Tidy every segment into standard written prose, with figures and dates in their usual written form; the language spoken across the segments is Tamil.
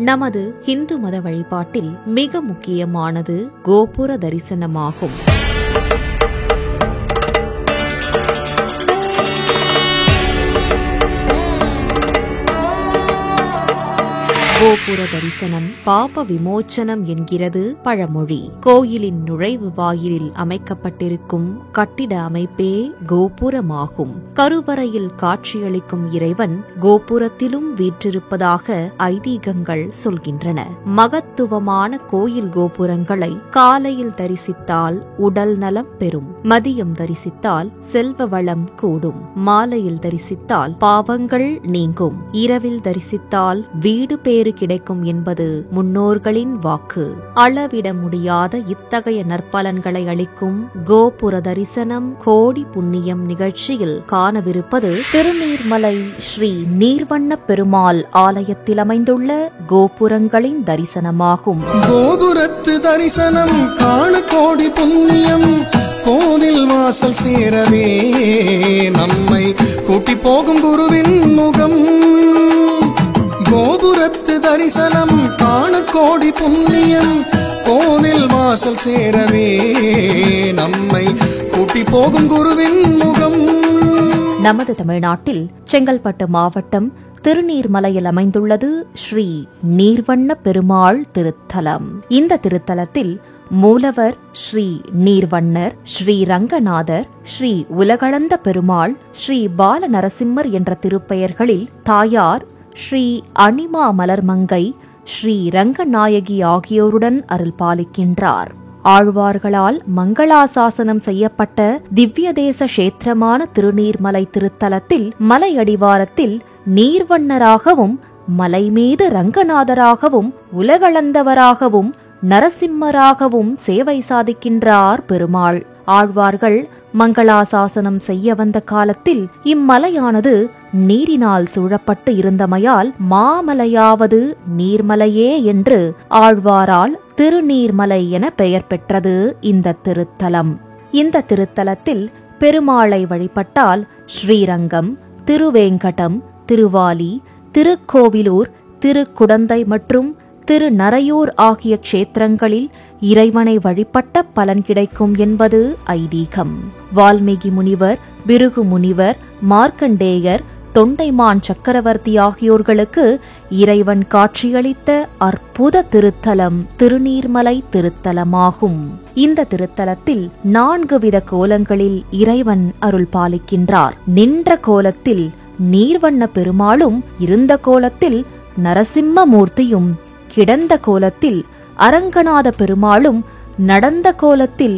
நமது இந்து மத வழிபாட்டில் மிக முக்கியமானது கோபுர தரிசனமாகும். கோபுர தரிசனம் பாப விமோச்சனம் என்கிறது பழமொழி. கோயிலின் நுழைவு வாயிலில் அமைக்கப்பட்டிருக்கும் கட்டிட அமைப்பே கோபுரமாகும். கருவறையில் காட்சியளிக்கும் இறைவன் கோபுரத்திலும் வீற்றிருப்பதாக ஐதீகங்கள் சொல்கின்றன. மகத்துவமான கோயில் கோபுரங்களை காலையில் தரிசித்தால் உடல் நலம் பெறும், மதியம் தரிசித்தால் செல்வ வளம் கூடும், மாலையில் தரிசித்தால் பாவங்கள் நீங்கும், இரவில் தரிசித்தால் வீடு பேறு கிடைக்கும் என்பது முன்னோர்களின் வாக்கு. அளவிட முடியாத இத்தகைய நற்பலன்களை அளிக்கும் கோபுர தரிசனம் கோடி புண்ணியம் நிகழ்ச்சியில் காணவிருப்பது திருநீர்மலை ஸ்ரீ நீர்வண்ண பெருமாள் ஆலயத்தில் அமைந்துள்ள கோபுரங்களின் தரிசனமாகும். கோபுரத்து தரிசனம் காண கோடி புண்ணியம், கோவில் வாசல் சேரவே நம்மை கூட்டி போகும் குருவின் முகம். கோபுரத்து தரிசனம் காண கோடி புண்ணியம், கோவில் வாசல் சேரவே நம்மை கூட்டி போகும் குருவின் முகம். நமது தமிழ்நாட்டில் செங்கல்பட்டு மாவட்டம் திருநீர்மலையில் அமைந்துள்ளது ஸ்ரீ நீர்வண்ண பெருமாள் திருத்தலம். இந்த திருத்தலத்தில் மூலவர் ஸ்ரீ நீர்வண்ணர், ஸ்ரீ ரங்கநாதர், ஸ்ரீ உலகளந்த பெருமாள், ஸ்ரீ பால நரசிம்மர் என்ற திருப்பெயர்களில் தாயார் ஸ்ரீ அனிமா மலர்மங்கை, ஸ்ரீ ரங்கநாயகி ஆகியோருடன் அருள் பாலிக்கின்றார். ஆழ்வார்களால் மங்களாசாசனம் செய்யப்பட்ட திவ்ய தேச கஷேத்திரமான திருநீர்மலை திருத்தலத்தில் மலையடிவாரத்தில் நீர்வண்ணராகவும், மலை மீது ரங்கநாதராகவும், உலகளந்தவராகவும், நரசிம்மராகவும் சேவை சாதிக்கின்றார் பெருமாள். ஆழ்வார்கள் மங்களாசாசனம் செய்ய வந்த காலத்தில் இம்மலையானது நீரினால் சூழப்பட்டு இருந்தமையால் மாமலையாவது நீர்மலையே என்று ஆழ்வாரால் திருநீர்மலை என பெயர் பெற்றது இந்த திருத்தலம். இந்த திருத்தலத்தில் பெருமாளை வழிபட்டால் ஸ்ரீரங்கம், திருவேங்கடம், திருவாலி, திருக்கோவிலூர், திருக்குடந்தை மற்றும் திருநரையூர் ஆகிய க்ஷேத்திரங்களில் இறைவனை வழிபட்ட பலன் கிடைக்கும் என்பது ஐதீகம். வால்மீகி முனிவர், பிருகு முனிவர், மார்க்கண்டேயர், தொண்டைமான் சக்கரவர்த்தி ஆகியோர்களுக்கு இறைவன் காட்சியளித்த அற்புத திருத்தலம் திருநீர்மலை திருத்தலமாகும். இந்த திருத்தலத்தில் 4 வித கோலங்களில் இறைவன் அருள் பாலிக்கின்றார். நின்ற கோலத்தில் நீர்வண்ண பெருமாளும், இருந்த கோலத்தில் நரசிம்மமூர்த்தியும், கிடந்த கோலத்தில் அரங்கநாத பெருமாளும், நடந்த கோலத்தில்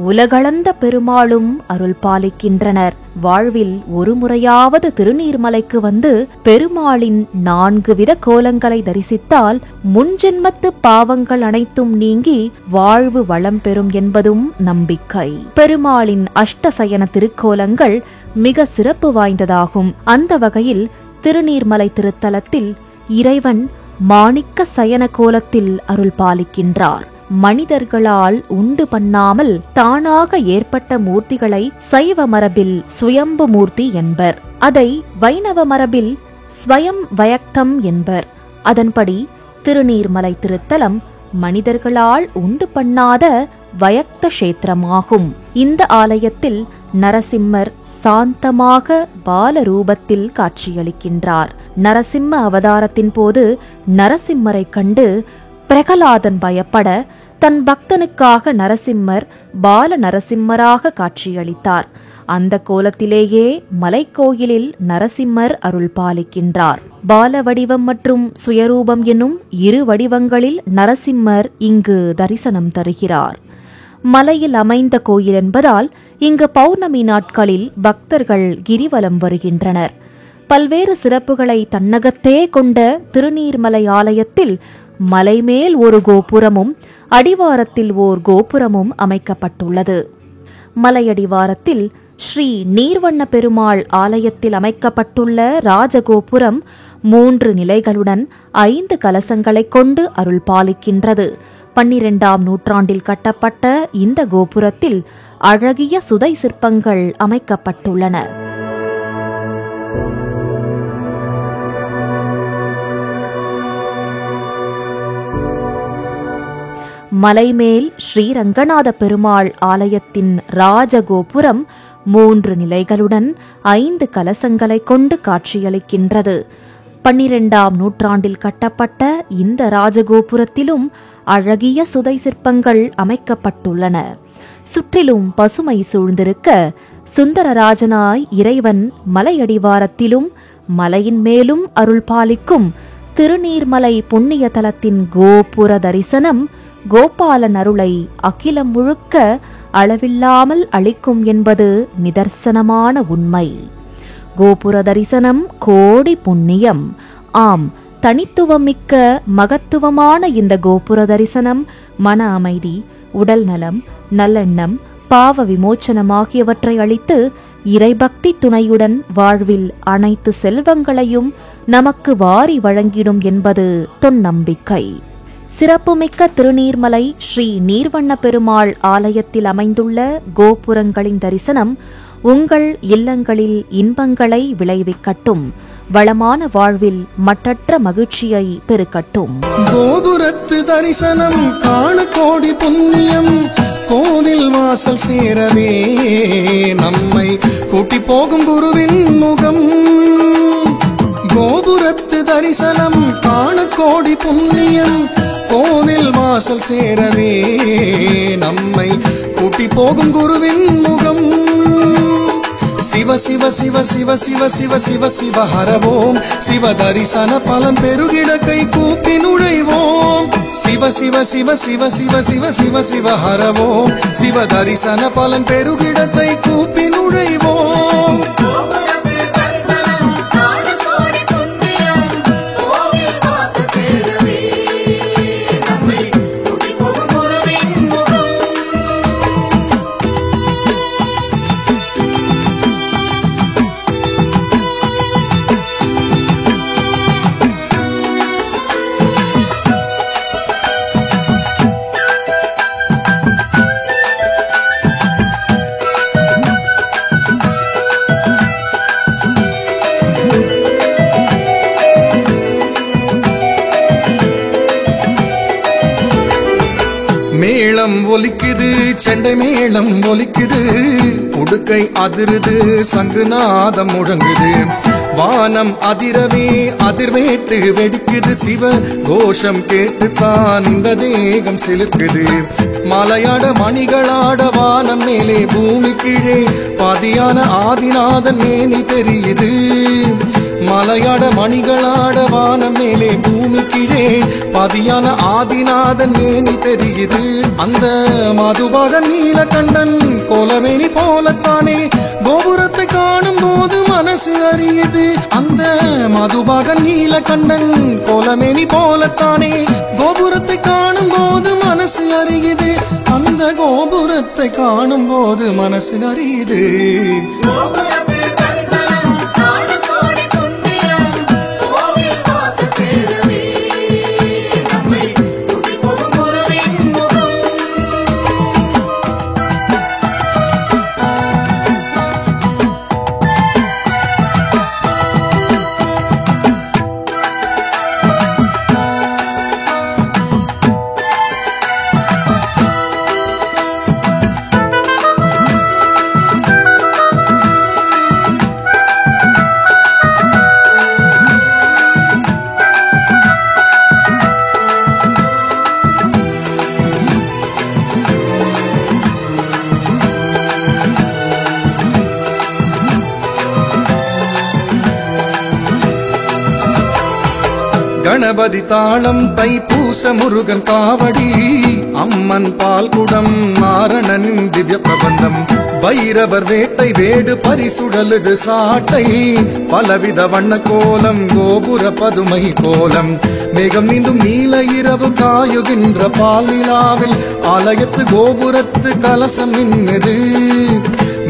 உலகளந்த பெருமாளும் அருள் பாலிக்கின்றனர். வாழ்வில் ஒரு முறையாவது திருநீர்மலைக்கு வந்து பெருமாளின் 4 வித கோலங்களை தரிசித்தால் முன்ஜென்மத்து பாவங்கள் அனைத்தும் நீங்கி வாழ்வு வளம் பெறும் என்பதும் நம்பிக்கை. பெருமாளின் அஷ்டசயன திருக்கோலங்கள் மிக சிறப்பு வாய்ந்ததாகும். அந்த வகையில் திருநீர்மலை திருத்தலத்தில் இறைவன் மாணிக்க சயன கோலத்தில் அருள் பாலிக்கின்றார். மனிதர்களால் உண்டு பண்ணாமல் தானாக ஏற்பட்ட மூர்த்திகளை சைவ மரபில் சுயம்பு மூர்த்தி என்பர். அதை வைணவ மரபில் ஸ்வயம் வயக்தம் என்பர். அதன்படி திருநீர்மலை திருத்தலம் மனிதர்களால் உண்டு பண்ணாத வயக்த கஷேத்திரமாகும். இந்த ஆலயத்தில் நரசிம்மர் சாந்தமாக பால ரூபத்தில் காட்சியளிக்கின்றார். நரசிம்ம அவதாரத்தின் போது நரசிம்மரை கண்டு பிரகலாதன் பயப்பட தன் பக்தனுக்காக நரசிம்மர் பால நரசிம்மராக காட்சியளித்தார். அந்த கோலத்திலேயே மலைக்கோயிலில் நரசிம்மர் அருள் பாலிக்கின்றார். பால வடிவம் மற்றும் சுயரூபம் என்னும் 2 வடிவங்களில் நரசிம்மர் இங்கு தரிசனம் தருகிறார். மலையில் அமைந்த கோயில் என்பதால் இங்கு பௌர்ணமி நாட்களில் பக்தர்கள் கிரிவலம் வருகின்றனர். பல்வேறு சிறப்புகளை தன்னகத்தே கொண்ட திருநீர்மலை ஆலயத்தில் மலைமேல் ஒரு கோபுரமும் அடிவாரத்தில் ஓர் கோபுரமும் அமைக்கப்பட்டுள்ளது. மலையடிவாரத்தில் ஸ்ரீ நீர்வண்ண பெருமாள் ஆலயத்தில் அமைக்கப்பட்டுள்ள ராஜகோபுரம் 3 நிலைகளுடன் 5 கலசங்களைக் கொண்டு அருள் பாலிக்கின்றது. 12ஆம் நூற்றாண்டில் கட்டப்பட்ட இந்த கோபுரத்தில் அழகிய சுதை சிற்பங்கள் அமைக்கப்பட்டுள்ளன. மலைமேல் ஸ்ரீரங்கநாத பெருமாள் ஆலயத்தின் ராஜகோபுரம் 3 நிலைகளுடன் 5 கலசங்களை கொண்டு காட்சியளிக்கின்றது. 12ஆம் நூற்றாண்டில் கட்டப்பட்ட இந்த ராஜகோபுரத்திலும் அழகிய சுதை சிற்பங்கள் அமைக்கப்பட்டுள்ளன. சுற்றிலும் பசுமை சூழ்ந்திருக்க சுந்தரராஜனாய் இறைவன் மலையடிவாரத்திலும் மலையின் மேலும் அருள் பாலிக்கும் திருநீர்மலை புண்ணிய தலத்தின் கோபுர தரிசனம் கோபாலன் அருளை அகிலம் முழுக்க அளவில்லாமல் அளிக்கும் என்பது நிதர்சனமான உண்மை. கோபுர தரிசனம் கோடி புண்ணியம். ஆம், தனித்துவமிக்க மகத்துவமான இந்த கோபுர தரிசனம் மன அமைதி, உடல் நலம், நல்லெண்ணம், பாவ விமோச்சனம் ஆகியவற்றை அளித்து இறைபக்தி துணையுடன் வாழ்வில் அனைத்து செல்வங்களையும் நமக்கு வாரி வழங்கிடும் என்பது தொன்னம்பிக்கை. சிறப்புமிக்க திருநீர்மலை ஸ்ரீ நீர்வண்ண பெருமாள் ஆலயத்தில் அமைந்துள்ள கோபுரங்களின் தரிசனம் உங்கள் இல்லங்களில் இன்பங்களை விளைவிக்கட்டும், வளமான வாழ்வில் மட்டற்ற மகிழ்ச்சியை பெருக்கட்டும். கோபுரத்து தரிசனம் காண கோடி புண்ணியம், கோவில் வாசல் சேரவே நம்மை கூட்டி போகும் குருவின் முகம். கோபுரத்து தரிசனம் காண கோடி புண்ணியம், கோவில் வாசல் சேரவே நம்மை கூட்டி போகும் குருவின் முகம். சிவ சிவ சிவ சிவ சிவ சிவ சிவ சிவ ஹரவோம், சிவ தரிசன பலன் பெருகிட கை கூப்பி நுழைவோம். சிவ சிவ சிவ சிவ சிவ சிவ சிவ சிவ ஹரவோம், சிவ தரிசன பலன் பெருகிட கை கூப்பி நுழைவோம். மேளம் ஒலிக்குது, செண்டை மேளம் ஒலிக்குது, உடுக்கை அதிருது, சங்குநாதம் முழங்குது, வானம் அதிரவே அதிர்வேட்டு வெடிக்குது, சிவ கோஷம் கேட்டுத்தான் இந்த தேகம் சிலிர்க்குது. மலையாட மணிகளாட வானம் மேலே பூமி கீழே பாதியான ஆதிநாதன் மேனி தெரியுது. மலையாட மணிகளாட வானம் மேலே பூமி கீழே பாதியான ஆதிநாதன் மேனி தெரியுது. அந்த மதுபாக நீலகண்டன் கோலமேனி போலத்தானே கோபுரத்தை காணும் போது மனசு அறியுது. அந்த மதுபாக நீலகண்டன் கோலமேனி போலத்தானே கோபுரத்தை காணும் போது மனசு அறியுது. அந்த கோபுரத்தை காணும் போது மனசு அறியுது. கணபதி தாளம், தைப்பூச முருகன் காவடி, அம்மன் பால்குடம், நாரணனின் திவ்ய பிரபந்தம், பைரவர் வேட்டை வேடு பரிசுழலுது சாட்டை, பலவித வண்ண கோலம் கோபுர பதுமை கோலம், மேகம் நீந்தும் நீல இரவு காயுகின்ற பால் நிலாவில் ஆலயத்து கோபுரத்து கலசம் நின்னுது.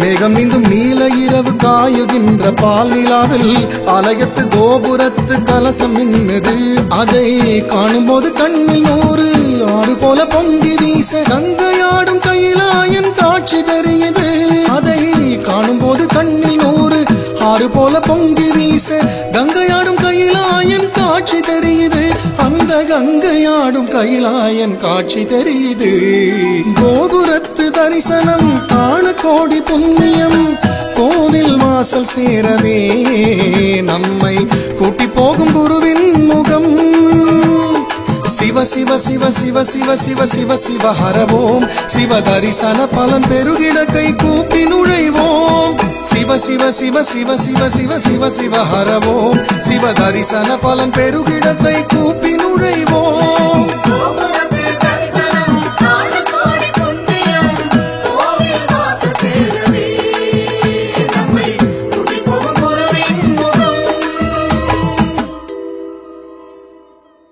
மேகம் நீந்தும் நீல இரவு காயுகின்ற பால் நிலாவில் ஆலயத்து கோபுரத்து கலசம் நின்னுது. அதை காணும்போது கண்ணில் 100 ஆறு போல பொங்கி வீச கங்கையாடும் கையிலாயன் காட்சி தெரியுது. அதை காணும்போது கண்ணில் 100 ஆறு போல பொங்கி வீச கங்கையாடும் கையிலாயன் காட்சி தெரியுது. அந்த அந்த கங்கையாடும் கைலாயன் காட்சி தெரியுது. கோபுரத்து தரிசனம் காண கோடி புண்ணியம், கோவில் வாசல் சேரவே நம்மை கூட்டி போகும் குருவின் முகம். சிவ சிவ சிவ சிவ சிவ சிவ சிவ சிவ ஹரவோம், சிவ தரிசன பலன் பெருகிட கை கூப்பி நுழைவோம். சிவ சிவ சிவ சிவ சிவ சிவ சிவ சிவ ஹரவோம், சிவ தரிசன பலன் பெருகிட கை கூப்பி நுழைவோம்.